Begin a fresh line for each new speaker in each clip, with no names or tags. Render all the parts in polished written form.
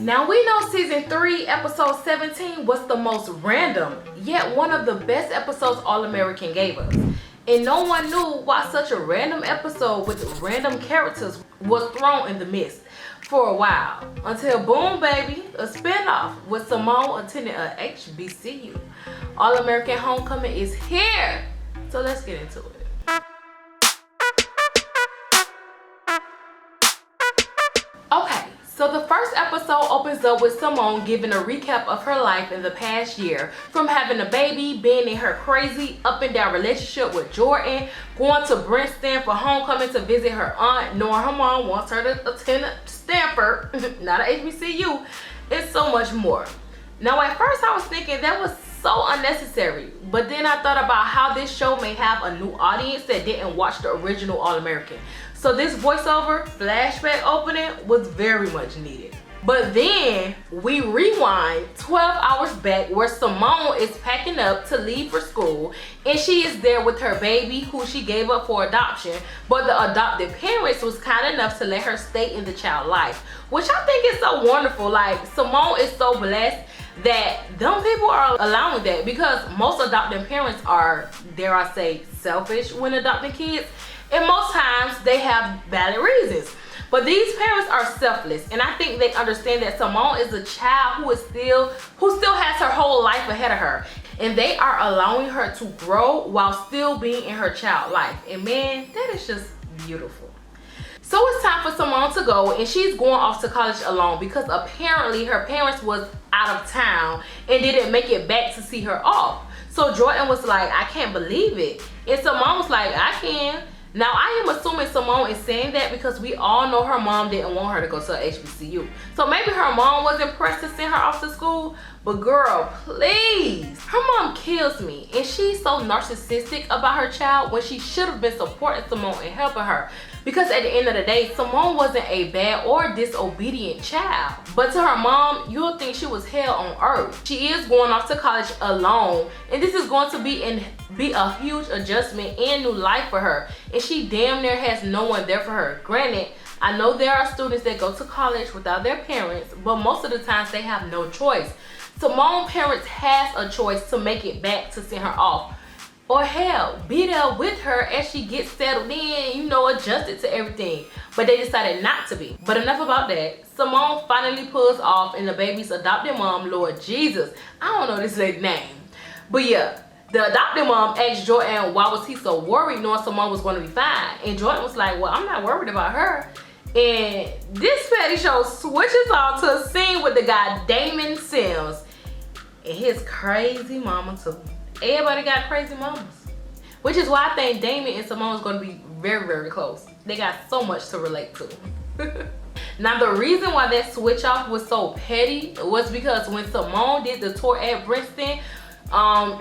Now we know season 3 episode 17 was the most random, yet one of the best episodes All American gave us. And no one knew why such a random episode with random characters was thrown in the midst for a while. Until boom baby, a spinoff with Simone attending a HBCU. All American Homecoming is here. So let's get into it. Okay, so the first episode opens up with Simone giving a recap of her life in the past year, from having a baby, being in her crazy up and down relationship with Jordan, going to Princeton for homecoming to visit her aunt, knowing her mom wants her to attend Stanford, not a HBCU, and so much more. Now at first I was thinking that was so unnecessary, but then I thought about how this show may have a new audience that didn't watch the original All American. So this voiceover flashback opening was very much needed. But then we rewind 12 hours back where Simone is packing up to leave for school, and she is there with her baby who she gave up for adoption, but the adopted parents was kind enough to let her stay in the child life, which I think is so wonderful. Like, Simone is so blessed that them people are allowing that, because most adopting parents are, dare I say, selfish when adopting kids, and most times they have valid reasons. But these parents are selfless, and I think they understand that Simone is a child who still has her whole life ahead of her, and they are allowing her to grow while still being in her child life. And man, that is just beautiful. So it's time for Simone to go, and she's going off to college alone because apparently her parents was out of town and didn't make it back to see her off. So Jordan was like, I can't believe it. And Simone was like, I can. Now I am assuming Simone is saying that because we all know her mom didn't want her to go to a HBCU. So maybe her mom wasn't pressed to send her off to school. But girl, please. Her mom kills me, and she's so narcissistic about her child when she should have been supporting Simone and helping her. Because at the end of the day, Simone wasn't a bad or disobedient child. But to her mom, you'll think she was hell on earth. She is going off to college alone, and this is going to be a huge adjustment and new life for her. And she damn near has no one there for her. Granted, I know there are students that go to college without their parents, but most of the times they have no choice. Simone's parents has a choice to make it back to send her off. Or hell, be there with her as she gets settled in, you know, adjusted to everything. But they decided not to be. But enough about that. Simone finally pulls off, and the baby's adopted mom, Lord Jesus, I don't know this lady's name. But yeah, the adopted mom asked Jordan why was he so worried knowing Simone was going to be fine. And Jordan was like, well, I'm not worried about her. And this petty show switches off to a scene with the guy Damon Sims and his crazy mama too. Everybody got crazy mamas, which is why I think Damon and Simone is going to be very, very close. They got so much to relate to. Now the reason why that switch off was so petty was because when Simone did the tour at Princeton,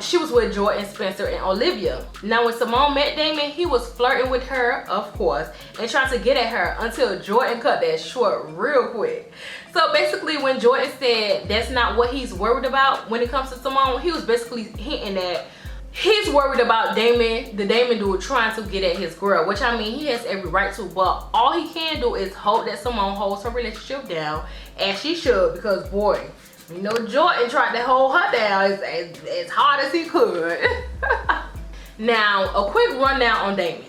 she was with Jordan, Spencer, and Olivia. Now when Simone met Damon, he was flirting with her, of course, and trying to get at her until Jordan cut that short real quick. So basically when Jordan said that's not what he's worried about when it comes to Simone, he was basically hinting that he's worried about Damon, the Damon dude, trying to get at his girl, which I mean, he has every right to, but all he can do is hope that Simone holds her relationship down, as she should, because boy, you know, Jordan tried to hold her down as hard as he could. Now, a quick rundown on Damon.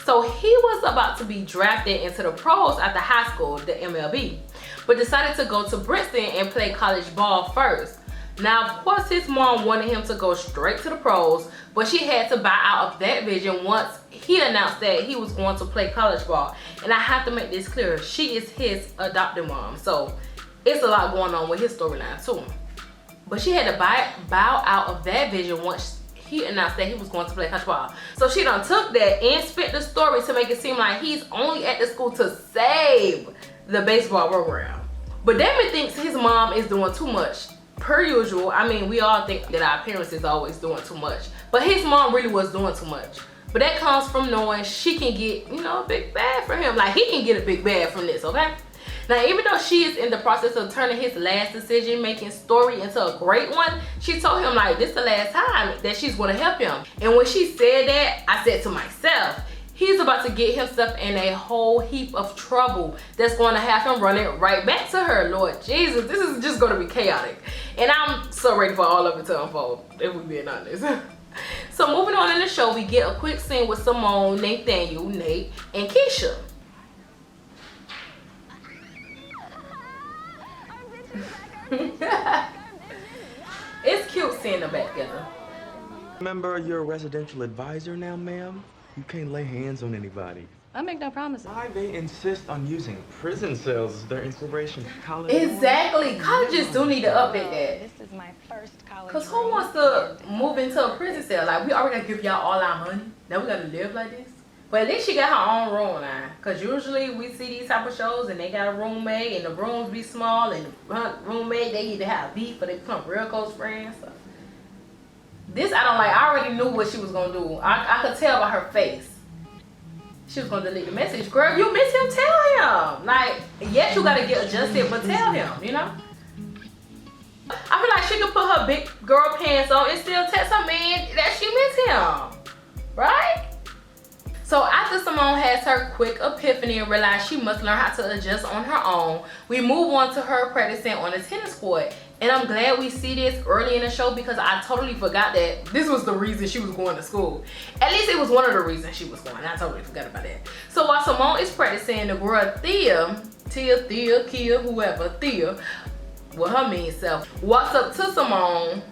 So he was about to be drafted into the pros after high school, the MLB, but decided to go to Princeton and play college ball first. Now, of course, his mom wanted him to go straight to the pros, but she had to buy out of that vision once he announced that he was going to play college ball. And I have to make this clear, she is his adopted mom, so it's a lot going on with his storyline too. But she had to bow out of that vision once he announced that he was going to play college ball. So she done took that and spent the story to make it seem like he's only at the school to save the baseball program. But Damon thinks his mom is doing too much. Per usual, I mean, we all think that our parents is always doing too much. But his mom really was doing too much. But that comes from knowing she can get, you know, a big bag from him. Like, he can get a big bag from this, okay? Now, even though she is in the process of turning his last decision-making story into a great one, she told him, like, this is the last time that she's going to help him. And when she said that, I said to myself, he's about to get himself in a whole heap of trouble that's going to have him running right back to her. Lord Jesus, this is just going to be chaotic. And I'm so ready for all of it to unfold, if we're being honest. So moving on in the show, we get a quick scene with Simone, Nathaniel, Nate, and Keisha. It's cute seeing them back together.
Remember, you're a residential advisor now, ma'am? You can't lay hands on anybody.
I make no promises.
Why they insist on using prison cells as their inspiration? College
Exactly. Colleges do need to update that.
This is my first college.
Because who wants to move into a prison cell? Like, we already gotta give y'all all our money. Now we gotta live like this? But at least she got her own room now. Because usually we see these type of shows and they got a roommate and the rooms be small and the roommate, they either have beef or they become real close friends. So. This I don't like. I already knew what she was gonna do. I could tell by her face. She was gonna delete the message. Girl, if you miss him, tell him. Like, yes, you gotta get adjusted, but tell him, you know? I feel like she could put her big girl pants on and still text her man that she miss him. Right? So after Simone has her quick epiphany and realized she must learn how to adjust on her own, we move on to her practicing on the tennis court. And I'm glad we see this early in the show because I totally forgot that this was the reason she was going to school. At least it was one of the reasons she was going. I totally forgot about that. So while Simone is practicing, the girl Thea, whoever, Thea, well, her mean self, walks up to Simone.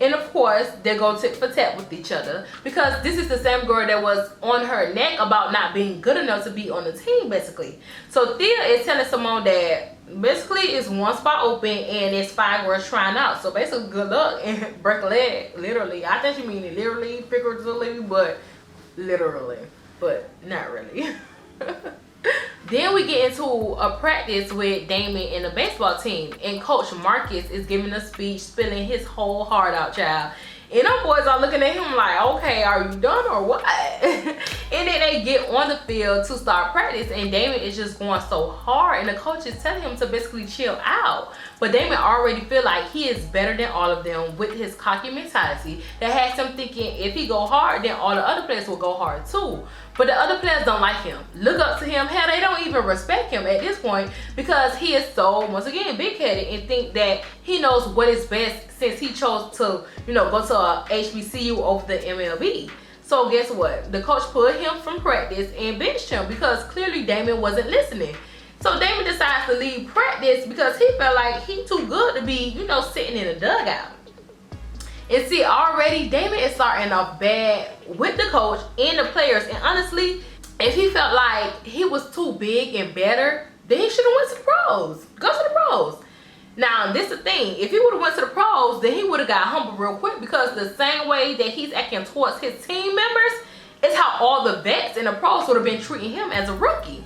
And of course, they go tit for tat with each other because this is the same girl that was on her neck about not being good enough to be on the team, basically. So Thea is telling Simone that basically it's one spot open and it's 5 girls trying out. So basically, good luck and break a leg, literally. I think she mean it literally, figuratively, but literally, but not really. Then we get into a practice with Damon and the baseball team, and Coach Marcus is giving a speech, spilling his whole heart out, child. And them boys are looking at him like, okay, are you done or what? And then they get on the field to start practice, and Damon is just going so hard, and the coach is telling him to basically chill out. But Damon already feel like he is better than all of them with his cocky mentality that has him thinking if he go hard, then all the other players will go hard too. But the other players don't like him, look up to him. Hell, they don't even respect him at this point because he is so, once again, big-headed and think that he knows what is best since he chose to, you know, go to a HBCU over the MLB. So guess what? The coach put him from practice and benched him because clearly Damon wasn't listening. So Damon decides to leave practice because he felt like he too good to be, you know, sitting in a dugout. And see, already Damon is starting off bad with the coach and the players. And honestly, if he felt like he was too big and better, then he should have went to the pros. Go to the pros. Now, this is the thing. If he would have went to the pros, then he would have got humble real quick because the same way that he's acting towards his team members is how all the vets and the pros would have been treating him as a rookie.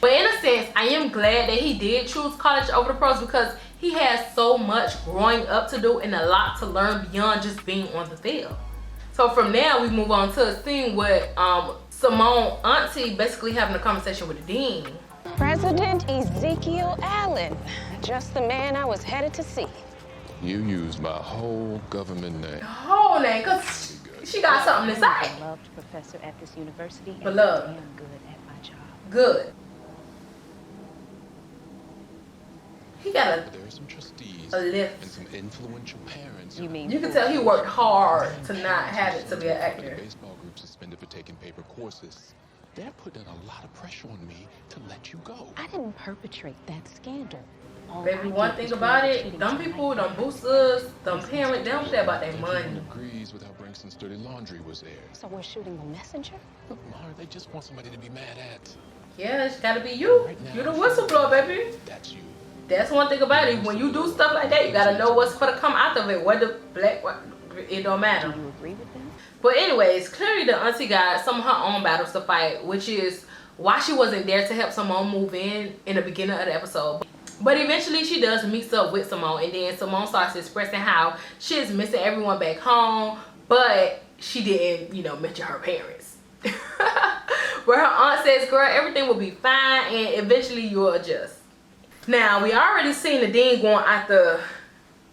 But in a sense, I am glad that he did choose college over the pros because he has so much growing up to do and a lot to learn beyond just being on the field. So from there, we move on to a scene with Simone auntie basically having a conversation with the dean.
President Ezekiel Allen, just the man I was headed to see.
You used my whole government name.
Whole name, because she got something to say.
I'm a beloved professor at this university, and
Beloved.
I am good at my job.
Good. He got
There are some trustees
a lift.
and some influential parents.
You mean
You can tell he worked hard to not have it to be an
The
actor.
baseball group suspended for taking paper courses. They're putting a lot of pressure on me to let you go.
I didn't perpetrate that scandal. All
Baby,
I
one
did
thing
was
about
bring
it,
cheating
them
to
people,
light.
them boosters, them parents, they don't care about their money.
Everyone agrees with how Branson's dirty laundry was aired.
So we're shooting the messenger?
Look, Mara, they just want somebody to be mad at.
Yeah, it's gotta be you.
Right now,
You the whistleblower, baby.
That's you.
That's one thing about it. When you do stuff like that, you gotta know what's gonna come out of it. Whether black, what, it don't matter.
Do you agree with them?
But anyways, clearly the auntie got some of her own battles to fight, which is why she wasn't there to help Simone move in the beginning of the episode. But eventually she does meet up with Simone, and then Simone starts expressing how she is missing everyone back home, but she didn't, you know, mention her parents. Where her aunt says, girl, everything will be fine and eventually you'll adjust. Now, we already seen the dean going after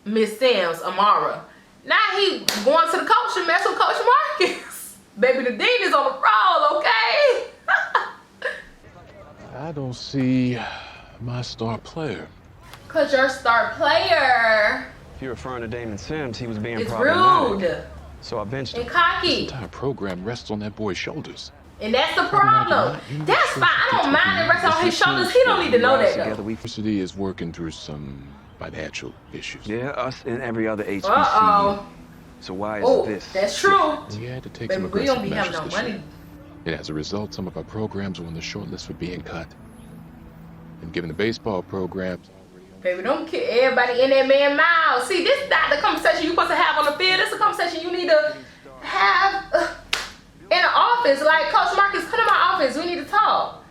Miss Sims, Amara. Now he going to the coach and mess with Coach Marcus. Baby, the dean is on the roll, okay?
I don't see my star player.
Cause your star player
If you're referring to Damon Sims, he was being
is
problematic.
rude
So I benched him.
and cocky.
The entire program rests on that boy's shoulders.
And that's the problem. That's fine. I don't mind it resting on his shoulders. He don't need to know that
Together
though.
we
University is working through some financial issues.
Yeah, us and every other HBCU.
Uh-oh.
So why is
Oh,
this?
that's true.
We had to take
Baby,
some
we
aggressive
don't be having
measures
no
this
money.
year. And as a result, some of our programs were on the short list for being cut. And given the baseball programs,
Baby, don't kill everybody in that man's mouth. See, this is not the conversation you're supposed to have on the field. This is a conversation you need to have in the office. Like, Coach Marcus, come to my office. We need to talk.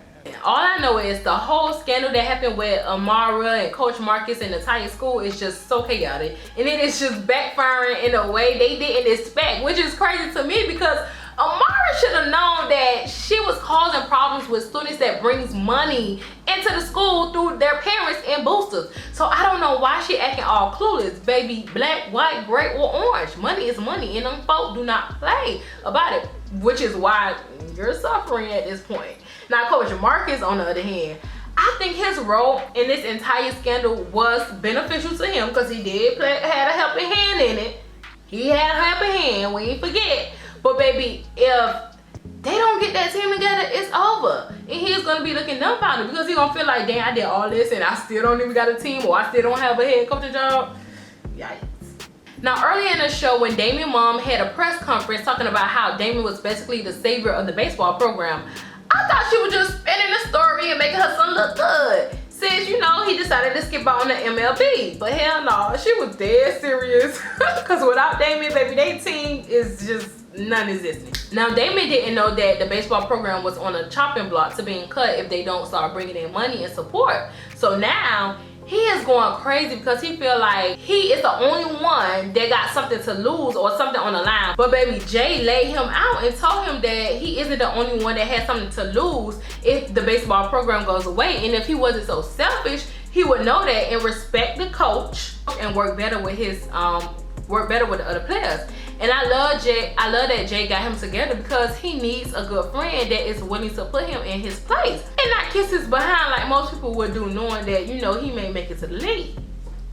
All I know is the whole scandal that happened with Amara and Coach Marcus and the entire school is just so chaotic. And it is just backfiring in a way they didn't expect, which is crazy to me because Amara should have known that she was causing problems with students that brings money into the school through their parents and boosters. So I don't know why she acting all clueless. Baby, black, white, gray, or orange. Money is money and them folk do not play about it, which is why you're suffering at this point. Now, Coach Marcus, on the other hand, I think his role in this entire scandal was beneficial to him because he did had a helping hand in it. He had a helping hand, we ain't forget. But baby, if they don't get that team together, it's over. And he's gonna be looking dumbfounded because he's gonna feel like, damn, I did all this and I still don't even got a team or I still don't have a head coaching job. Yikes. Now, earlier in the show, when Damon's mom had a press conference talking about how Damon was basically the savior of the baseball program, I thought she was just spinning the story and making her son look good. Since, you know, he decided to skip out on the MLB. But hell no, she was dead serious. Because without Damon, baby, their team is just non-existent. Now, Damon didn't know that the baseball program was on a chopping block to being cut if they don't start bringing in money and support. So now, he is going crazy because he feel like he is the only one that got something to lose or something on the line. But baby, Jay laid him out and told him that he isn't the only one that has something to lose if the baseball program goes away. And if he wasn't so selfish, he would know that and respect the coach and work better with his the other players. And I love that Jay got him together because he needs a good friend that is willing to put him in his place and not kiss his behind like most people would do, knowing that, you know, he may make it to the league,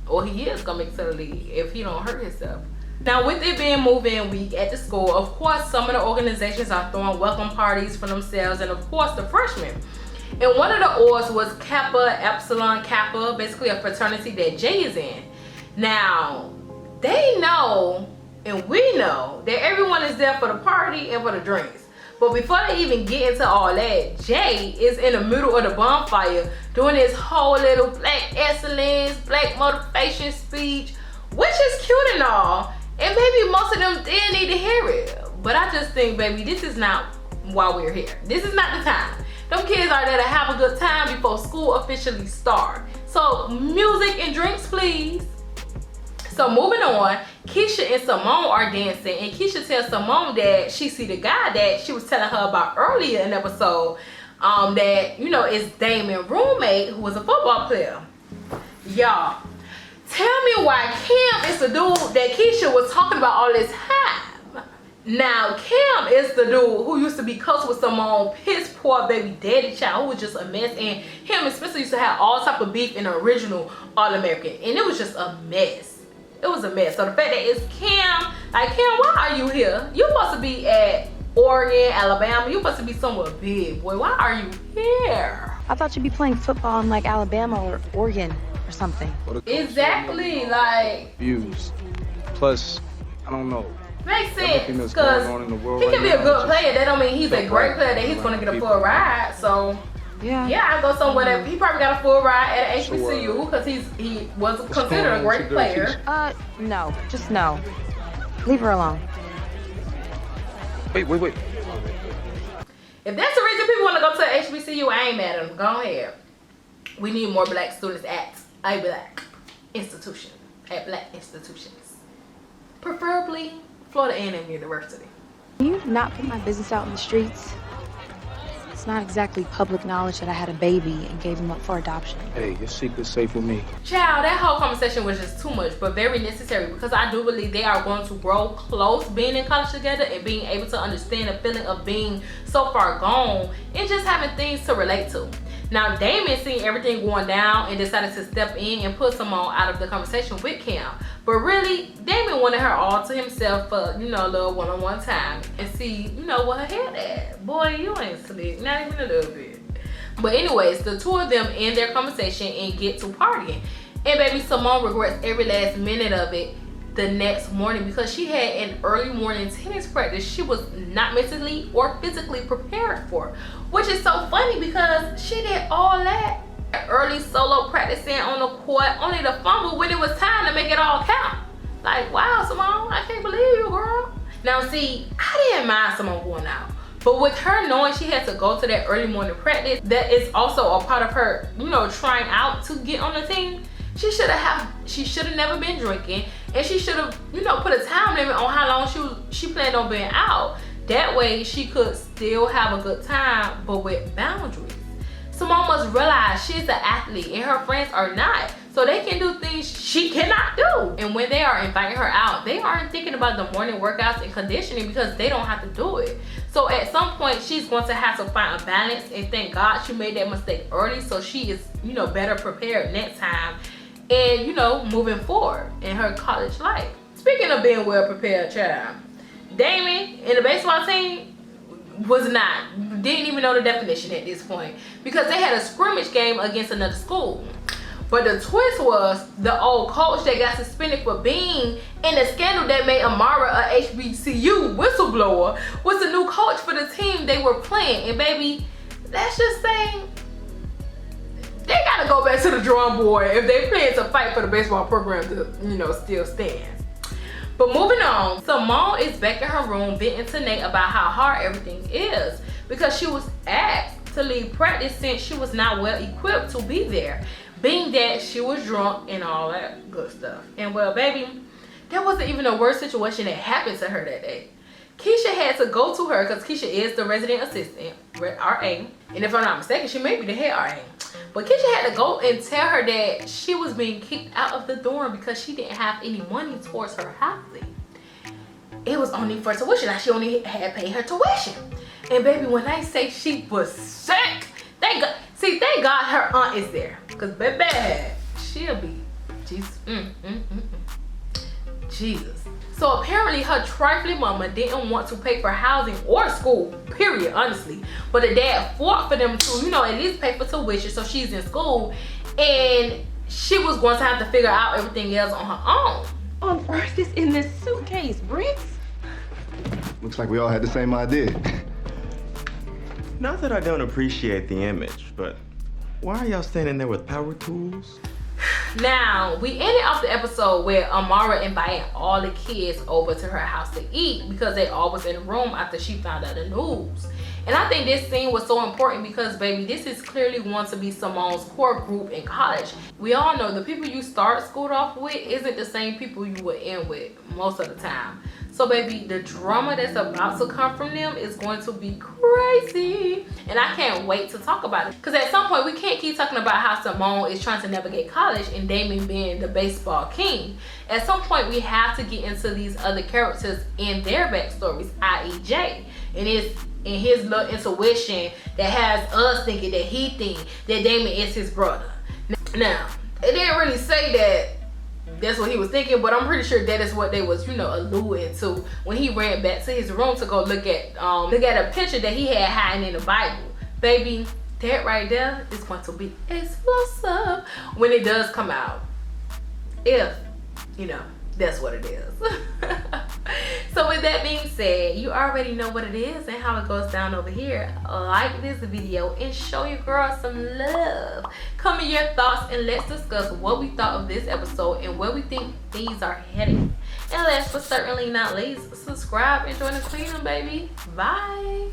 or he is gonna make it to the league if he don't hurt himself. Now, with it being move-in week at the school, of course some of the organizations are throwing welcome parties for themselves and of course the freshmen. And one of the orgs was Kappa Epsilon Kappa, basically a fraternity that Jay is in. Now, they know and we know that everyone is there for the party and for the drinks. But before they even get into all that, Jay is in the middle of the bonfire doing his whole little black excellence, black motivation speech, which is cute and all. And maybe most of them did need to hear it. But I just think, baby, this is not why we're here. This is not the time. Them kids are there to have a good time before school officially starts. So music and drinks, please. So moving on, Keisha and Simone are dancing, and Keisha tells Simone that she see the guy that she was telling her about earlier in the episode, that, you know, is Damon's roommate who was a football player. Y'all, tell me why Kim is the dude that Keisha was talking about all this time. Now, Kim is the dude who used to be close with Simone, his poor baby daddy child, who was just a mess, and him and Spencer used to have all type of beef in the original All-American, and it was just a mess. It was a mess. So the fact that it's Kim, like, Kim, why are you here? You're supposed to be at Oregon, Alabama. You're supposed to be somewhere big, boy. Why are you here?
I thought you'd be playing football in like Alabama or Oregon or something.
Exactly, like,
views. Plus, I don't know.
makes
Everything
sense,
that's going
because
on in the world
he
right
can be a
now
good
is
player. That don't mean he's a great player that he's
Right.
gonna get a full ride. So yeah, I go somewhere that he probably got a full ride at an HBCU because he was considered a great player.
No, just no. Leave her alone.
Wait.
If that's the reason people want to go to a HBCU, I ain't mad at them. Go ahead. We need more black students at a black institution, at black institutions, preferably Florida A&M University.
Can you not put my business out in the streets? It's not exactly public knowledge that I had a baby and gave him up for adoption.
Hey, your secret's safe with me.
Child, that whole conversation was just too much, but very necessary, because I do believe they are going to grow close being in college together and being able to understand the feeling of being so far gone and just having things to relate to. Now, Damon seen everything going down and decided to step in and put Simone out of the conversation with Cam. But really, Damon wanted her all to himself for, you know, a little one-on-one time and see, you know, what her head at. Boy, you ain't slick, not even a little bit. But anyways, the two of them end their conversation and get to partying. And baby, Simone regrets every last minute of it the next morning because she had an early morning tennis practice she was not mentally or physically prepared for. Which is so funny because she did all that early solo practicing on the court only to fumble when it was time to make it all count. Like, wow, Simone, I can't believe you, girl. Now see, I didn't mind Simone going out. But with her knowing she had to go to that early morning practice, that is also a part of her, you know, trying out to get on the team. She should have never been drinking, and she should have, you know, put a time limit on how long she planned on being out. That way she could still have a good time, but with boundaries. Simone must realize she's an athlete and her friends are not. So they can do things she cannot do. And when they are inviting her out, they aren't thinking about the morning workouts and conditioning because they don't have to do it. So at some point, she's going to have to find a balance, and thank God she made that mistake early so she is, you know, better prepared next time and, you know, moving forward in her college life. Speaking of being well prepared, child, Damon in the baseball team didn't even know the definition at this point because they had a scrimmage game against another school. But the twist was the old coach that got suspended for being in the scandal that made Amara a HBCU whistleblower was the new coach for the team they were playing. And baby, let's just say they gotta go back to the drawing board if they plan to fight for the baseball program to, you know, still stand. But moving on, Simone is back in her room venting to Nate about how hard everything is because she was asked to leave practice since she was not well equipped to be there, being that she was drunk and all that good stuff. And well, baby, that wasn't even a worse situation that happened to her that day. Keisha had to go to her because Keisha is the resident assistant, RA, and if I'm not mistaken, she may be the head RA. But Keisha had to go and tell her that she was being kicked out of the dorm because she didn't have any money towards her housing. It was only for tuition. Like, she only had paid her tuition. And baby, when I say she was sick, thank God her aunt is there. Because baby, she'll be Jesus. Jesus. So apparently her trifling mama didn't want to pay for housing or school, period, honestly. But the dad fought for them to, you know, at least pay for tuition so she's in school. And she was going to have to figure out everything else on her own.
On earth is in this suitcase, Bricks?
Looks like we all had the same idea.
Not that I don't appreciate the image, but why are y'all standing there with power tools?
Now, we ended off the episode where Amara invited all the kids over to her house to eat because they all was in the room after she found out the news. And I think this scene was so important because, baby, this is clearly going to be Simone's core group in college. We all know the people you start school off with isn't the same people you will end with most of the time. So, baby, the drama that's about to come from them is going to be crazy. And I can't wait to talk about it. Because at some point, we can't keep talking about how Simone is trying to navigate college and Damon being the baseball king. At some point, we have to get into these other characters and their backstories, i.e. Jay. And it's in his little intuition that has us thinking that he thinks that Damon is his brother. Now, it didn't really say that that's what he was thinking, but I'm pretty sure that is what they was, you know, alluding to when he ran back to his room to go look at a picture that he had hiding in the Bible. Baby, that right there is going to be explosive when it does come out. If, you know, that's what it is. So with that being said, you already know what it is and how it goes down over here. Like this video and show your girl some love. Comment your thoughts and let's discuss what we thought of this episode and where we think things are heading. And last but certainly not least, subscribe and join the kingdom, baby. Bye.